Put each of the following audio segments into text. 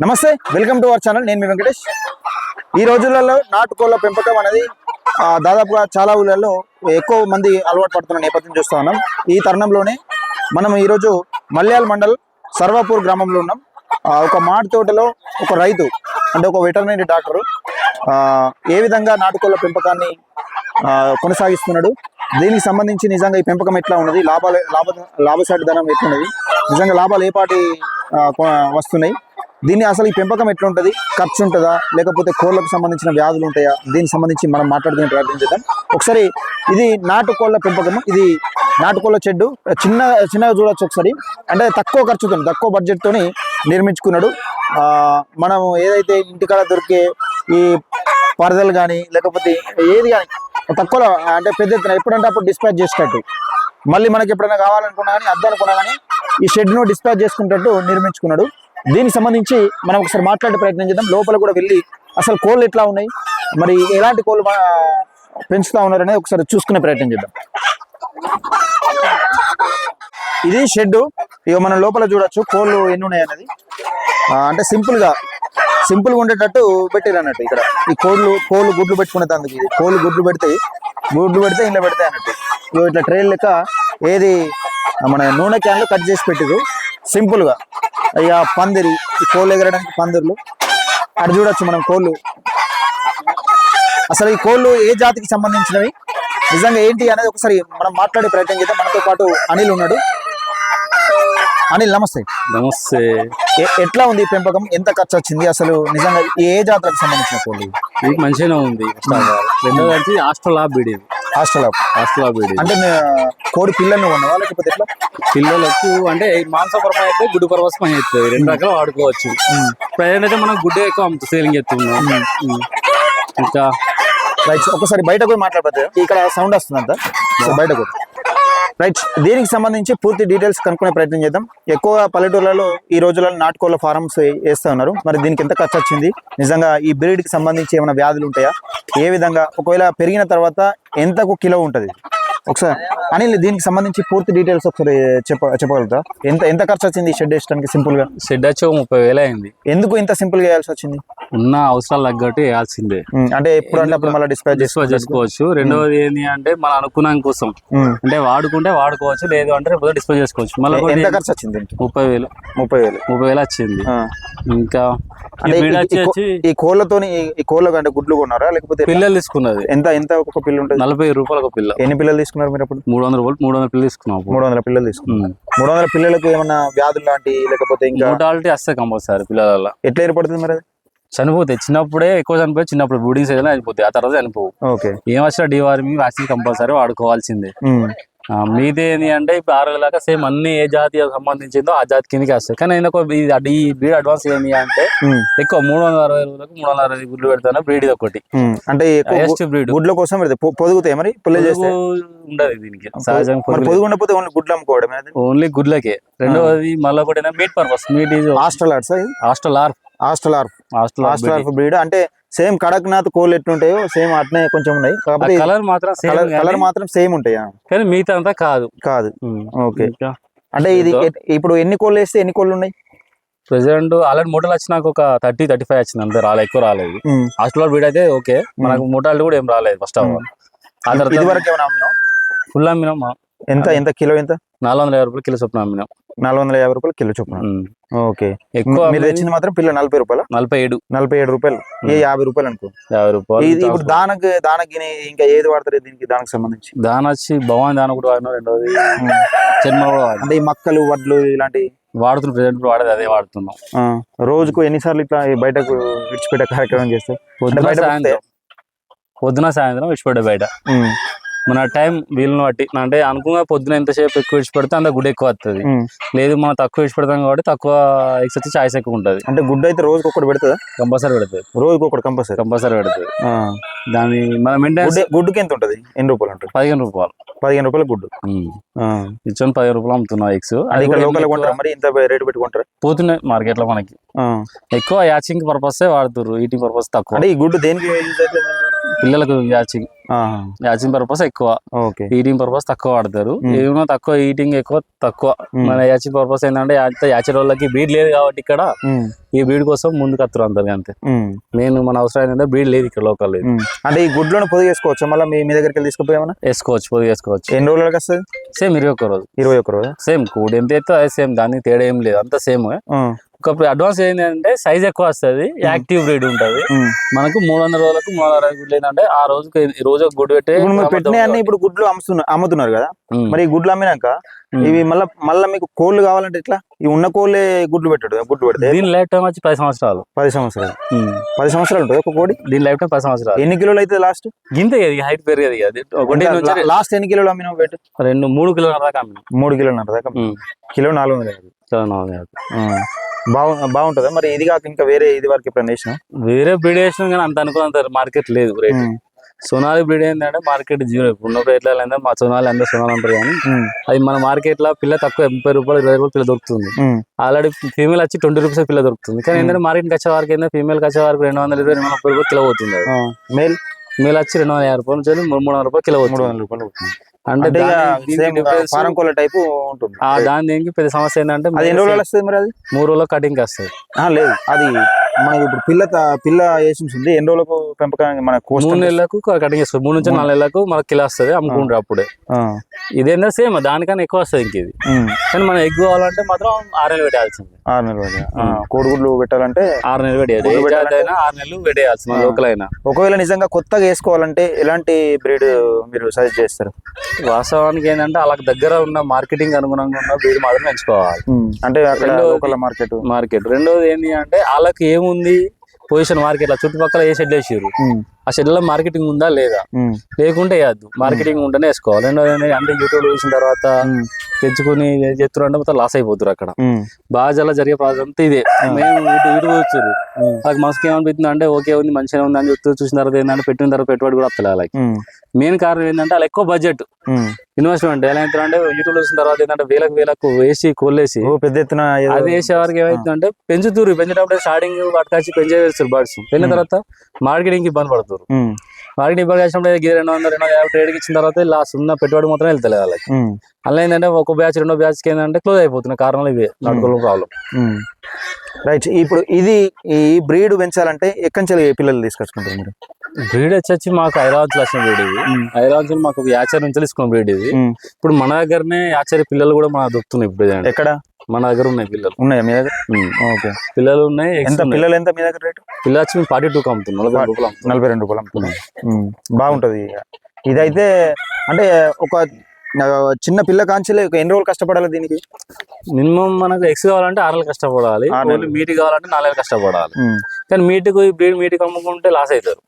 నమస్తే, welcome to our channel. నేను మీ వెంకటేష్. ఈ రోజులలో నాటుకోళ్ల పెంపకం అనేది దాదాపుగా చాలా ఊళ్ళల్లో ఎక్కువ మంది అలవాటు పడుతున్న నేపథ్యం చూస్తూ ఉన్నాం. ఈ తరుణంలోనే మనం ఈరోజు మల్యాల్ మండల్ సర్వాపూర్ గ్రామంలో ఉన్నాం. ఒక మాడి తోటలో ఒక రైతు అంటే ఒక వెటర్నరీ డాక్టరు ఏ విధంగా నాటుకోళ్ల పెంపకాన్ని కొనసాగిస్తున్నాడు, దీనికి సంబంధించి నిజంగా ఈ పెంపకం ఎట్లా ఉన్నది, లాభసాటి ధనం ఎట్లున్నది, నిజంగా లాభాలు ఏ పాటి వస్తున్నాయి, దీన్ని అసలు ఈ పెంపకం ఎట్లా ఉంటుంది, ఖర్చు ఉంటుందా లేకపోతే కోళ్ళకు సంబంధించిన వ్యాధులు ఉంటాయా, దీనికి సంబంధించి మనం మాట్లాడుకునే ప్రయత్నం చేద్దాం. ఒకసారి ఇది నాటుకోళ్ల పెంపకం, ఇది నాటుకోళ్ల చెడ్డు చిన్నగా చూడొచ్చు ఒకసారి. అంటే తక్కువ ఖర్చుతో తక్కువ బడ్జెట్తో నిర్మించుకున్నాడు. మనం ఏదైతే ఇంటికాడ దొరికే ఈ పరదలు కానీ లేకపోతే ఏది కానీ తక్కువలో అంటే పెద్ద ఎత్తున ఎప్పుడంటే అప్పుడు డిస్పాచ్ చేసేటట్టు, మళ్ళీ మనకి ఎప్పుడైనా కావాలనుకున్నా కానీ అద్దనుకున్నా కానీ ఈ షెడ్ను డిస్పాచ్ చేసుకునేటట్టు నిర్మించుకున్నాడు. దీనికి సంబంధించి మనం ఒకసారి మాట్లాడే ప్రయత్నం చేద్దాం. లోపల కూడా వెళ్ళి అసలు కోళ్ళు ఎట్లా ఉన్నాయి, మరి ఎలాంటి కోళ్ళు పెంచుతా ఉన్నారు అనేది ఒకసారి చూసుకునే ప్రయత్నం చేద్దాం. ఇది షెడ్. ఇక మనం లోపల చూడొచ్చు కోళ్ళు ఎన్ని ఉన్నాయి అనేది. అంటే సింపుల్గా ఉండేటట్టు పెట్టారు అన్నట్టు. ఇక్కడ ఈ కోళ్ళు గుడ్లు పెట్టుకునే అందుకు ఇది కోళ్ళు గుడ్లు పెడితే ఇంట్లో పెడతాయి అన్నట్టు. ఇట్లా ట్రైల్ లెక్క ఏది మన నూనె క్యాన్లు కట్ చేసి పెట్టిరు సింపుల్గా. ఇక పందిరి, ఈ కోళ్ళు ఎగరడానికి పందిర్లు అక్కడ చూడొచ్చు మనం కోళ్ళు. అసలు ఈ కోళ్ళు ఏ జాతికి సంబంధించినవి, నిజంగా ఏంటి అనేది ఒకసారి మనం మాట్లాడే ప్రయత్నం చేద్దాం. మనతో పాటు అనిల్ ఉన్నాడు. అనిల్ నమస్తే. నమస్తే. ఎట్లా ఉంది ఈ పెంపకం, ఎంత ఖర్చు వచ్చింది, అసలు నిజంగా ఏ జాతులకు సంబంధించిన కోళ్ళు? ఇది మంచిగానే ఉంది. రెండోది హాస్టల్ అంటే కోడి పిల్లల్ని ఉన్నావా లేకపోతే ఎట్లా? పిల్లలకు అంటే మాంసపరమైన అయితే గుడ్డు పర్వసం పని చేస్తుంది, రెండు రకాలు వాడుకోవచ్చు. ప్రజెంట్ అయితే మనం గుడ్డే ఎక్కువ సేలింగ్ చేస్తున్నాం. ఇంకా రైట్, ఒకసారి బయట కూడా మాట్లాడబోతుంది. ఇక్కడ సౌండ్ వస్తుందంట, బయట కూడా రైట్. దీనికి సంబంధించి పూర్తి డీటెయిల్స్ కనుక్కునే ప్రయత్నం చేద్దాం. ఎక్కువగా పల్లెటూర్లలో ఈ రోజులలో నాటుకోళ్ల ఫారమ్స్ వేస్తూ ఉన్నారు. మరి దీనికి ఎంత ఖర్చు వచ్చింది, నిజంగా ఈ బ్రీడ్కి సంబంధించి ఏమైనా వ్యాధులు ఉంటాయా, ఏ విధంగా, ఒకవేళ పెరిగిన తర్వాత ఎంతకు కిలో ఉంటుంది, ఒకసారి అనిల్ దీనికి సంబంధించి పూర్తి డీటెయిల్స్ ఒకసారి చెప్పగలుగుతా? ఎంత ఖర్చు వచ్చింది ఈ షెడ్ వేయడానికి? సింపుల్ గా షెడ్ వచ్చి 30,000 అయింది. ఎందుకు ఇంత సింపుల్ గా వేయాల్సి వచ్చింది? ఉన్న అవసరాలు తగ్గట్టు వేయాల్సిందే. అంటే ఎప్పుడు అంటే అప్పుడు మళ్ళీ డిస్పాచ్ చేసుకోవచ్చు. రెండవది ఏంటి అంటే మనం అనుకున్నాం కోసం, అంటే వాడుకుంటే వాడుకోవచ్చు, లేదు అంటే రేపు డిస్పాచ్ చేసుకోవచ్చు. మళ్ళీ ఎంత ఖర్చు వచ్చింది? 30,000 వచ్చింది. ఇంకా ఈ కోళ్ళతోని ఈ కోళ్ళ అంటే గుడ్లు కొన్నారా లేకపోతే పిల్లలు తీసుకున్నది? ఎంత ఒక పిల్ల ఉంటుంది? 40 రూపాయలు ఒక పిల్ల. ఎన్ని పిల్లలు తీసుకున్నారు మీరు అప్పుడు? 300 పిల్లలు తీసుకున్నాం. 300 పిల్లలు తీసుకున్నాం. 300 పిల్లలకు ఏమన్నా వ్యాధులు లాంటి లేకపోతే ఇంకా మోటాలిటీ వస్తాయి కంపల్సరీ పిల్లల. ఎట్లా ఏర్పడుతుంది మరి? అది చనిపోతాయి, చిన్నప్పుడే ఎక్కువ చనిపోయి, చిన్నప్పుడు బ్రూడింగ్ సైజ్ అయిపోతాయి, ఆ తర్వాత చనిపోవు. ఏం వచ్చినా డివార్మింగ్ వ్యాక్సిన్ కంపల్సరీ వాడుకోవాల్సిందే. మీదే ఏంటి అంటే ఇప్పుడు 6 దాకా సేమ్ అన్ని ఏ జాతి సంబంధించిందో ఆ జాతి కిందకి వస్తాయి. కానీ ఈ బ్రీడ్ అడ్వాన్స్ ఏంటి అంటే ఎక్కువ 360 రోజులకు 360 గుడ్లు పెడతాను. బ్రీడ్ ఇది ఒకటి, అంటే బ్రీడ్ గుడ్ల కోసం పొదుగుతాయి. మరి ఉండదు దీనికి సహజంగా పొదుగుండకపోతే ఓన్లీ గుడ్లు అమ్ముకోవడం, ఓన్లీ గుడ్లకే. రెండవది మళ్ళీ ఒకటి meat purpose. Meet is hostel RF breed. అంటే సేమ్ కడక్నాథ్ కోళ్ళు ఎట్లుంటాయో సేమ్ అట్నే కొంచెం ఉన్నాయి, కాకపోతే కలర్ మాత్రం సేమ్ ఉంటాయా? కానీ మిగతా అంతా కాదు. ఓకే. అంటే ఇది ఇప్పుడు ఎన్ని కోళ్ళు వేస్తే ఎన్ని కోళ్ళు ఉన్నాయి ప్రెసెంట్? ఆల్రెడీ మూటలు వచ్చినాక ఒక 30-35 వచ్చింది అంతే, ఎక్కువ రాలేదు. హాస్టల్ బ్రీడ్ అయితే ఓకే, మనకు మూటాలు కూడా ఏం రాలేదు ఫస్ట్ ఆఫ్ ఆల్. ఆ తర్వాత ఇది వరకు ఏమైనా అమ్మినాం? ఫుల్ అమ్మినాం. ఎంత కిలో? ఎంత? 450 రూపాయలు కిలో చొప్పున అమ్మినాం. 450 రూపాయలు కిలో చొప్పున. ఓకే. ఎక్కువ మీరు తెచ్చింది మాత్రం పిల్ల 40 రూపాయలు? 47 రూపాయలు. 50 రూపాయలు అనుకో. 50 రూపాయలు. ఇప్పుడు దానికి ఇంకా ఏది వాడతారు దీనికి? దానికి సంబంధించి దాన వచ్చి భవాని దాన కూడా వాడినా. రెండోది చర్మ కూడా వాడు. అంటే ఈ మక్కలు వడ్లు ఇలాంటివి వాడుతున్నాం. ప్రెసెంట్ వాడేది అదే వాడుతున్నాం. రోజుకు ఎన్నిసార్లు ఇట్లా బయటకు విడిచిపెట్టే కార్యక్రమం చేస్తాం? పొద్దున సాయంత్రం విడిచిపెట్టే బయట. మన టైం వీలును బట్టి, అంటే అనుకున్న పొద్దున ఎంతసేపు ఎక్కువ విడిచిపెడితే అంత గుడ్డు ఎక్కువ వస్తుంది. లేదు మనం తక్కువ విడిచిపెడతాం కాబట్టి తక్కువ ఎగ్స్ వచ్చి ఛాయిస్ ఎక్కువ ఉంటుంది. అంటే గుడ్డు అయితే రోజుకి ఒకటి పెడుతుందా? కంపల్సరీ పెడుతుంది. రోజుకి ఒకటి కంపల్సరీ పెడుతుంది. దాని మన మెయింటెనెన్స్. గుడ్డుకి ఎంత ఉంటుంది? ఎన్ని రూపాయలు ఉంటుంది? 15 రూపాయలు. 15 రూపాయలు గుడ్డు ఇచ్చని 15 రూపాయలు అమ్ముతున్నాం ఎగ్స్. అది లోకల్ కొంటారా మరి? ఇంత రేటు పెట్టుకుంటారా? పోతున్నాయి మార్కెట్ లో. మనకి ఎక్కువ యాచింగ్ పర్పస్ వాడుతున్నారు, ఈటింగ్ పర్పస్ తక్కువ. అంటే ఈ గుడ్డు దేనికి యూజ్ అవుతుంది? పిల్లలకు యాచింగ్. హ్యాచింగ్ పర్పస్ ఎక్కువ, ఓకే ఈటింగ్ పర్పస్ తక్కువ వాడతారు. ఏమో తక్కువ ఈటింగ్ ఎక్కువ తక్కువ. మన హ్యాచింగ్ పర్పస్ ఏంటంటే హ్యాచర్ వాళ్ళకి బ్రీడ్ లేదు కాబట్టి ఇక్కడ ఈ బ్రీడ్ కోసం ముందుకు వస్తారు అందరు. అంతే నేను మన అవసరం ఏంటంటే బ్రీడ్ లేదు ఇక్కడ లోకల్ లేదు. అంటే ఈ గుడ్లను పొదుగు వేసుకోవచ్చు మళ్ళీ మీ దగ్గరికి వెళ్ళి తీసుకుపోయామన్నా? వేసుకోవచ్చు, పొదుగు వేసుకోవచ్చు. ఎన్ని రోజులకి వస్తుంది? సేమ్ 21 రోజు. 21 రోజు సేమ్ కూడి ఎంత అయితే అదే సేమ్, దానికి తేడా ఏం లేదు, అంతా సేమ్. ఒక అడ్వాన్స్ ఏంటంటే సైజ్ ఎక్కువ వస్తుంది, యాక్టివ్ బ్రీడ్ ఉంటది. మనకు 300 రోజులకు 360 గుడ్లు ఏంటంటే ఆ రోజు ఒక గుడ్డు పెట్టే పెట్టిన ఇప్పుడు గుడ్లు అమ్ముతున్నారు కదా, మరి ఈ గుడ్లు అమ్మినాక ఇవి మళ్ళీ మీకు కోళ్ళు కావాలంటే ఎట్లా? ఈ ఉన్న కోళ్ళే గుడ్లు పెడితే దీని లైఫ్ టైం వచ్చి 10 సంవత్సరాలు. 10 సంవత్సరాలు 10 సంవత్సరాలు ఉంటుంది ఒక కోడి. దీని లైఫ్ టైం 10 సంవత్సరాలు. ఎన్ని కిలోలు అయితే లాస్ట్? గింతే హైట్ పెరిగేది అది. లాస్ట్ ఎన్ని కిలోలు అమ్మినావు? పెట్టి 3 కిలోల దాకా అమ్మినాం. 3 కిలోల దాకా. కిలో 450. బాగుంటుందా మరి? ఇది కాక ఇంకా వేరే ఇది వరకు ఎప్పుడైనా వేసినా? వేరే బ్రీడ్ వేసినాం కానీ అంత అనుకున్నంత మార్కెట్ లేదు రేట్. సోనాలి బ్రీడ్ ఏంటంటే మార్కెట్ జీరో. ఇప్పుడు ఉన్న రేట్ల మా సోనాలి అందరూ సోనాలి అంటారు కానీ అది మన మార్కెట్ లో పిల్ల తక్కువ 30 రూపాయలు 20 రూపాయలు పిల్ల దొరుకుతుంది. ఆల్రెడీ ఫీమేల్ వచ్చి 20 రూపీస్ పిల్ల దొరుకుతుంది. కానీ ఏంటంటే మార్కెట్కి వచ్చే వరకు ఏంటంటే ఫీమేల్ వచ్చే వరకు 220 230 రూపాయలు కిలో అవుతుంది. మేల్ వచ్చి 250 రూపాయల నుంచి 300 రూపాయలు కిలో అవుతుంది. 300 రూపాయలు అంటే ఫారం కోళ్ళ టైపు ఉంటుంది. దాని దీనికి పెద్ద సమస్య ఏంటంటే అది ఎన్ని రోజులు వస్తుంది మరి? అది 3 రోజుల్లో కటింగ్ వస్తుంది. లేదు, అది మనకి ఇప్పుడు పిల్ల వేసింది ఎన్ని రోజులకు పెంపకం? మన 3 నెలలకు కటింగ్ చేస్తుంది. 3 నుంచి 4 నెలలకు మనకు కిలో వస్తుంది, అమ్ముకుంటారు అప్పుడే. ఇదేంటే సేమ్ దానికన్నా ఎక్కువ వస్తుంది ఇంక ఇది. కానీ మనం ఎగ్ కావాలంటే మాత్రం 6 నెలలు పెట్టాల్సింది. 6 నెలలు కోడిగుడ్లు పెట్టాలంటే 6 నెలలు పెట్టేయాలి. 6 నెలలు పెట్టేయాల్సి మన లోకల్ అయినా. ఒకవేళ నిజంగా కొత్తగా వేసుకోవాలంటే ఎలాంటి బ్రీడ్ మీరు సజెస్ట్ చేస్తారు? వాస్తవానికి ఏంటంటే అలా దగ్గర ఉన్న మార్కెటింగ్ అనుగుణంగా ఉన్న బ్రీడ్ మాత్రం ఎంచుకోవాలి. అంటే అక్కడ లోకల్ మార్కెట్. రెండోది ఏంటి అంటే వాళ్ళకి ఏముంది పొజిషన్ మార్కెట్ లో చుట్టుపక్కల ఏ షెడ్ వేసారు, ఆ షెడ్ లో మార్కెటింగ్ ఉందా లేదా, లేకుంటే వేయద్దు. మార్కెటింగ్ ఉంటేనే వేసుకోవాలి. రెండోది అంటే యూట్యూబ్ చూసిన తర్వాత తెచ్చుకుని చేస్తున్నారు అంటే మొత్తం లాస్ అయిపోతారు. అక్కడ బాగా జరిగే ప్రాసెస్ అంతా ఇదే. మేము ఇటు వచ్చారు వాళ్ళకి మనసుకి ఏమనిపిస్తుంది అంటే ఓకే ఉంది మంచిగా ఉంది అని చూసిన తర్వాత ఏంటంటే పెట్టిన తర్వాత పెట్టుబడి కూడా వస్తలే. వాళ్ళకి మెయిన్ కారణం ఏంటంటే వాళ్ళు ఎక్కువ బడ్జెట్ ఇన్వెస్ట్మెంట్ ఎలా అవుతుందంటే యూట్యూబ్ చూసిన తర్వాత ఏంటంటే వేలకు వేసి కొల్లేసి పెద్ద ఎత్తున అది వేసే వారికి ఏమవుతుందంటే పెంచుతూరు స్టార్టింగ్ పట్టుకొచ్చి పెంచేస్తారు బర్డ్స్. పెరిగిన తర్వాత మార్కెటింగ్ ఇబ్బంది పడుతారు. మార్కెటింగ్ ఇబ్బంది చేసినప్పుడు 200 250 ట్రేడ్కి ఇచ్చిన తర్వాత లాస్ట్ ఉన్న పెట్టుబడి మొత్తం వెళ్తలే వాళ్ళకి. అలా ఏంటంటే ఒక బ్యాచ్ 2వ బ్యాచ్కి ఏంటంటే క్లోజ్ అయిపోతున్న కారణాలు ఇవే నాటుకోవడం ప్రాబ్లం. రైట్. ఇప్పుడు ఈ బ్రీడ్ పెంచాలంటే ఎక్కడి నుంచి పిల్లలు తీసుకొచ్చుకుంటారు మీరు? బ్రీడ్ వచ్చి మాకు హైదరాబాద్ వచ్చిన బ్రీడ్ ఇది. హైదరాబాద్ మాకు యాచర్ నుంచి తీసుకున్న బ్రీడ్ ఇది. ఇప్పుడు మన దగ్గరనే యాచర్ పిల్లలు కూడా మన దొరుకుతున్నాయి. ఇప్పుడు ఎక్కడ మన దగ్గర ఉన్నాయి పిల్లలు? ఉన్నాయా మీ దగ్గర? ఓకే, పిల్లలు ఉన్నాయి. పిల్లలు ఎంత మీ దగ్గర రేటు? పిల్లలు వచ్చి 42 అమ్ముతున్నాం. 42 రూపాయలు అమ్ముతున్నాం. బాగుంటది. ఇదైతే అంటే ఒక చిన్న పిల్ల కాంచెలే ఎన్ని రోజులు కష్టపడాలి దీనికి? మినిమం మనకు ఎక్స్ కావాలంటే 6 నెలలు కష్టపడాలి. మీట్ కావాలంటే 4 నెలలు కష్టపడాలి. కానీ మీటికి అమ్ముకుంటే లాస్ అవుతారు.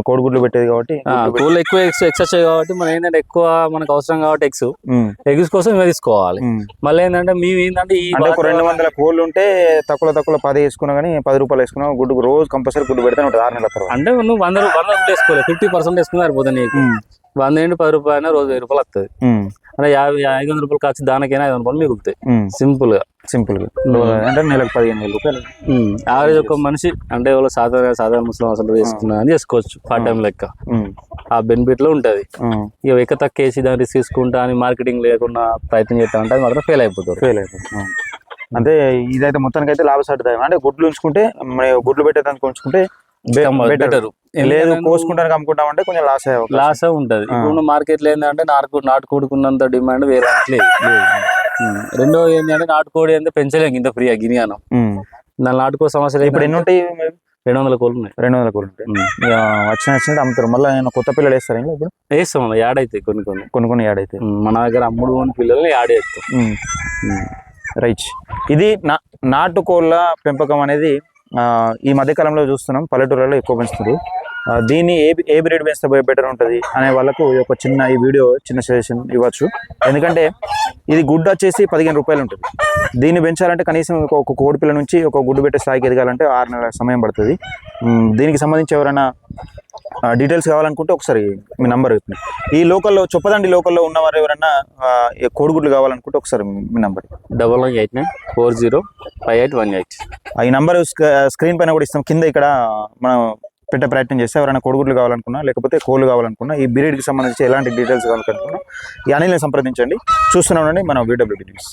కోడిగుడ్లు పెట్టేది కాబట్టి కోళ్ళు ఎక్కువ ఎక్స్ వచ్చాయి కాబట్టి మనం ఏంటంటే ఎక్కువ మనకు అవసరం కాబట్టి ఎగ్స్ కోసం ఇవే తీసుకోవాలి. మళ్ళీ ఏంటంటే మేము ఏంటంటే ఈ 200 కోళ్ళు ఉంటే తక్కువ 10 వేసుకున్నా కానీ 10 రూపాయలు వేసుకున్నా గుడ్డు రోజు కంపల్సరీ గుడ్డు పెడతానే ఉంటుంది 6 నెలల తర్వాత. అంటే నువ్వు 100 రూపాయలు వేసుకోవాలి, 50% వేసుకుని సరిపోతుంది నీకు. 100 నుండి 10 రూపాయలు రోజు 1000 రూపాయలు వస్తుంది. అంటే 500 రూపాయలు ఖర్చు దానికైనా 500 రూపాయలు మిగులుతాయి. సింపుల్ గా అంటే నెలకు 15,000 రూపాయలు యావరేజ్ ఒక మనిషి అంటే ఎవరో సాధారణ ముస్లిం అసలు వేసుకున్నా అని చేసుకోవచ్చు. పార్ట్ టైం లెక్క ఆ బెనిఫిట్ లో ఉంటది. ఇక ఎక్క తక్కువ వేసి దాన్ని రిస్క్ తీసుకుంటా అని మార్కెటింగ్ లేకుండా ప్రయత్నం చేస్తా అంటే అది మాత్రం ఫెయిల్ అయిపోతారు. అంటే ఇదైతే మొత్తానికి అయితే లాభసాటిదాయం. అంటే గుడ్లు ఉంచుకుంటే గుడ్లు పెట్టేదానికి ఉంచుకుంటే బెటర్. లేదు కోసుకుంటానికి అమ్ముకుంటాం అంటే కొంచెం లాస్ ఉంటది. ఇప్పుడు మార్కెట్ లో ఏంటంటే నాటుకోడుకున్నంత డిమాండ్ వేరే లేదు. రెండోది ఏంటంటే నాటుకోడి అంటే పెంచలేం ఇంత ఫ్రీగా గినియానం. దాని నాటుకో సమస్యలు ఇప్పుడు ఎన్ని ఉంటాయి? 200 కోళ్ళు ఉన్నాయి. 200 కోళ్ళు ఉంటాయి. వచ్చినట్టు అమ్ముతారు. మళ్ళీ నేను కొత్త పిల్లలు వేస్తారా? ఇప్పుడు వేస్తాం. యాడ్ అవుతాయి కొన్ని యాడ్ అవుతాయి. మన దగ్గర అమ్ముడు పిల్లల్ని యాడ్ చేస్తాం. రైట్. ఇది నాటుకోళ్ళ పెంపకం అనేది ఈ మధ్యకాలంలో చూస్తున్నాం పల్లెటూరులో ఎక్కువ పెంచుతుంది. దీన్ని ఏ బ్రీడ్ పెంచితే బెటర్ ఉంటుంది అనే వాళ్ళకు ఒక ఈ వీడియో చిన్న సజెషన్ ఇవ్వచ్చు. ఎందుకంటే ఇది గుడ్డు వచ్చేసి 15 రూపాయలు ఉంటుంది. దీన్ని పెంచాలంటే కనీసం ఒక కోడి పిల్ల నుంచి ఒక గుడ్డు పెట్టే స్థాయికి ఎదగాలంటే 6 నెలల సమయం పడుతుంది. దీనికి సంబంధించి ఎవరైనా డీటెయిల్స్ కావాలనుకుంటే ఒకసారి మీ నంబర్ చెప్తుంది. ఈ లోకల్లో చొప్పదండి లోకల్లో ఉన్నవారు ఎవరైనా కోడిగుడ్లు కావాలనుకుంటే ఒకసారి మీ నంబర్ 9989405818. ఈ నంబర్ స్క్రీన్ పైన కూడా ఇస్తాం. కింద ఇక్కడ మనం పెట్టే ప్రయత్నం చేస్తే ఎవరైనా కోడిగుడ్లు కావాలనుకున్నా లేకపోతే కోళ్ళు కావాలనుకున్నా ఈ బ్రీడ్కి సంబంధించి ఎలాంటి డీటెయిల్స్ కావాలనుకున్నా ఈ అనిల్ని సంప్రదించండి. చూస్తూనే ఉండండి మన VWD న్యూస్.